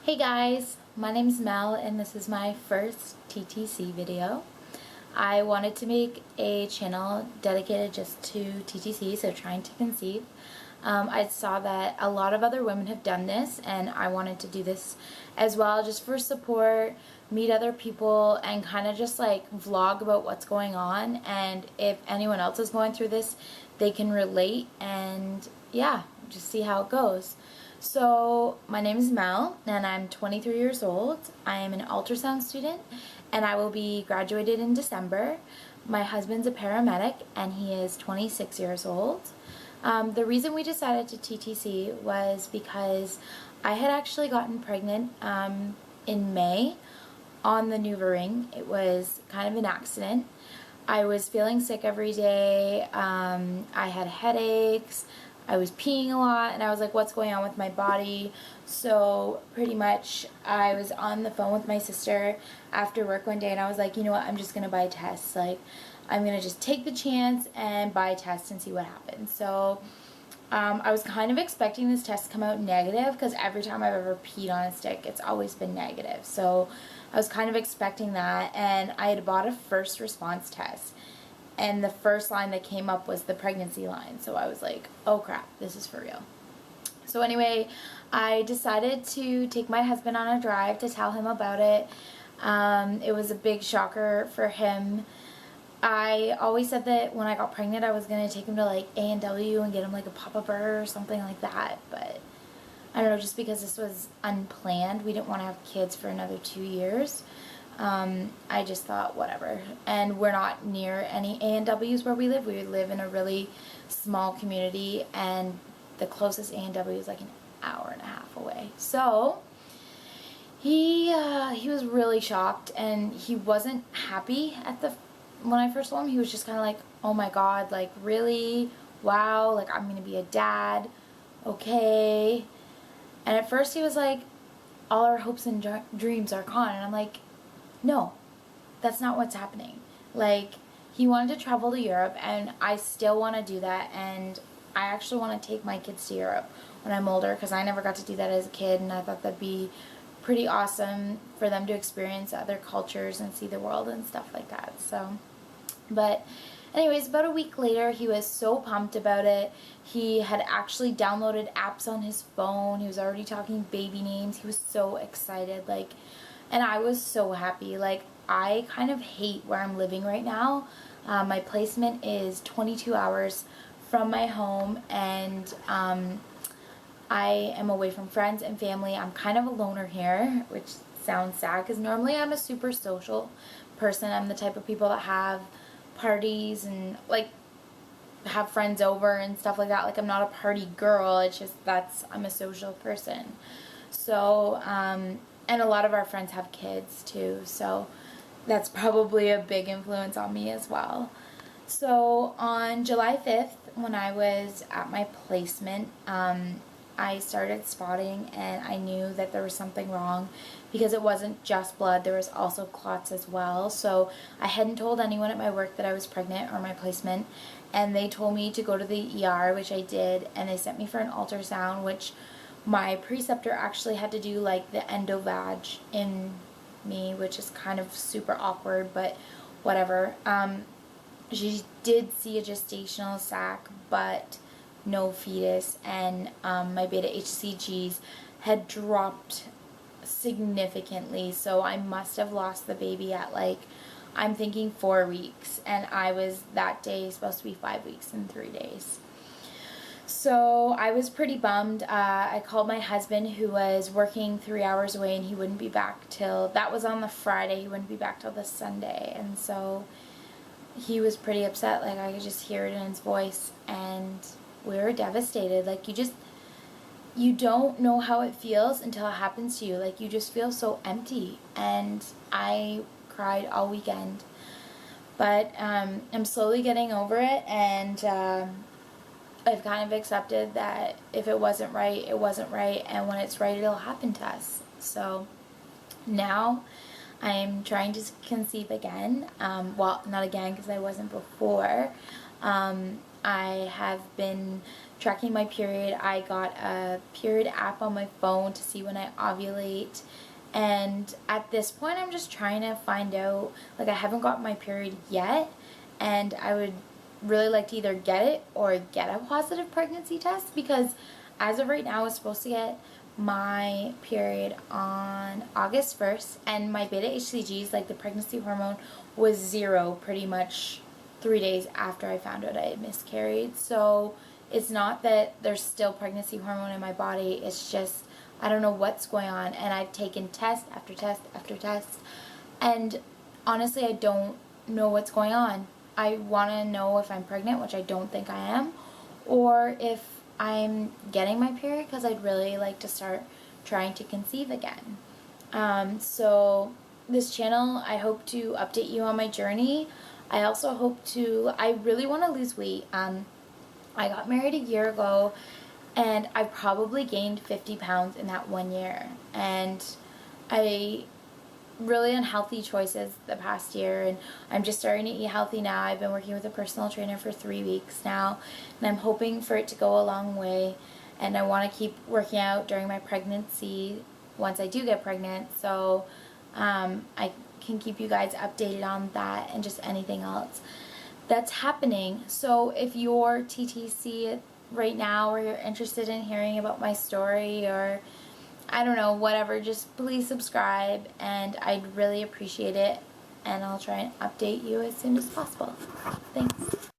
Hey guys, my name is Mel and this is my first TTC video. I wanted to make a channel dedicated just to TTC, so trying to conceive. I saw that a lot of other women have done this and I wanted to do this as well just for support, meet other people, and kind of just like vlog about what's going on, and if anyone else is going through this they can relate, and yeah, just see how it goes. So my name is Mel and I'm 23 years old. I am an ultrasound student and I will be graduated in December. My husband's a paramedic and he is 26 years old. The reason we decided to TTC was because I had actually gotten pregnant in May on the NuvaRing. It was kind of an accident. I was feeling sick every day. I had headaches. I was peeing a lot and I was like, what's going on with my body? So pretty much I was on the phone with my sister after work one day and I was like, you know what, I'm just going to buy tests. Like, I'm going to just take the chance and buy a test and see what happens. So I was kind of expecting this test to come out negative because every time I've ever peed on a stick, it's always been negative. So I was kind of expecting that, and I had bought a first response test. And the first line that came up was the pregnancy line. So I was like, oh crap, this is for real. So anyway, I decided to take my husband on a drive to tell him about it. It was a big shocker for him. I always said that when I got pregnant I was going to take him to like A&W and get him like a Papa Burger or something like that. But I don't know, just because this was unplanned, we didn't want to have kids for another 2 years. I just thought whatever, and we're not near any A&Ws where we live. We live in a really small community and the closest A&W is like an hour and a half away. So he was really shocked and he wasn't happy when I first told him. He was just kind of like, oh my god, like really, wow, like I'm gonna be a dad, okay. And at first he was like, all our hopes and dreams are gone, and I'm like, no, that's not what's happening. Like, he wanted to travel to Europe and I still want to do that, and I actually want to take my kids to Europe when I'm older because I never got to do that as a kid, and I thought that'd be pretty awesome for them to experience other cultures and see the world and stuff like that. So, but anyways, about a week later he was so pumped about it. He had actually downloaded apps on his phone. He was already talking baby names. He was so excited, like, and I was so happy. Like, I kind of hate where I'm living right now. My placement is 22 hours from my home, and I am away from friends and family. I'm kind of a loner here, which sounds sad because normally I'm a super social person. I'm the type of people that have parties and like have friends over and stuff like that. Like, I'm not a party girl. It's just I'm a social person. So, and a lot of our friends have kids too, so that's probably a big influence on me as well. So on July 5th, when I was at my placement, I started spotting and I knew that there was something wrong because it wasn't just blood, there was also clots as well. So I hadn't told anyone at my work that I was pregnant or my placement, and they told me to go to the ER, which I did, and they sent me for an ultrasound, which my preceptor actually had to do like the endovag in me, which is kind of super awkward, but whatever. She did see a gestational sac, but no fetus, and my beta HCGs had dropped significantly, so I must have lost the baby at like, I'm thinking 4 weeks, and I was that day supposed to be 5 weeks and 3 days. So I was pretty bummed. I called my husband, who was working 3 hours away, and he wouldn't be back till, that was on the Friday, he wouldn't be back till the Sunday, and so he was pretty upset. Like, I could just hear it in his voice, and we were devastated. Like, you don't know how it feels until it happens to you. Like, you just feel so empty, and I cried all weekend. But I'm slowly getting over it, and I've kind of accepted that if it wasn't right, it wasn't right, and when it's right, it'll happen to us. So now I'm trying to conceive again. Well, not again because I wasn't before. I have been tracking my period. I got a period app on my phone to see when I ovulate. And at this point, I'm just trying to find out, like, I haven't got my period yet, and I would really like to either get it or get a positive pregnancy test, because as of right now, I was supposed to get my period on August 1st, and my beta HCGs, like the pregnancy hormone, was 0 pretty much 3 days after I found out I had miscarried. So it's not that there's still pregnancy hormone in my body, it's just I don't know what's going on, and I've taken test after test after test, and honestly I don't know what's going on. I want to know if I'm pregnant, which I don't think I am, or if I'm getting my period, because I'd really like to start trying to conceive again. So this channel, I hope to update you on my journey. I also hope to, I really want to lose weight. I got married a year ago, and I probably gained 50 pounds in that 1 year, and I really unhealthy choices the past year, and I'm just starting to eat healthy now. I've been working with a personal trainer for 3 weeks now, and I'm hoping for it to go a long way, and I want to keep working out during my pregnancy once I do get pregnant, so I can keep you guys updated on that and just anything else that's happening. So if you're TTC right now, or you're interested in hearing about my story, or I don't know, whatever, just please subscribe, and I'd really appreciate it, and I'll try and update you as soon as possible. Thanks.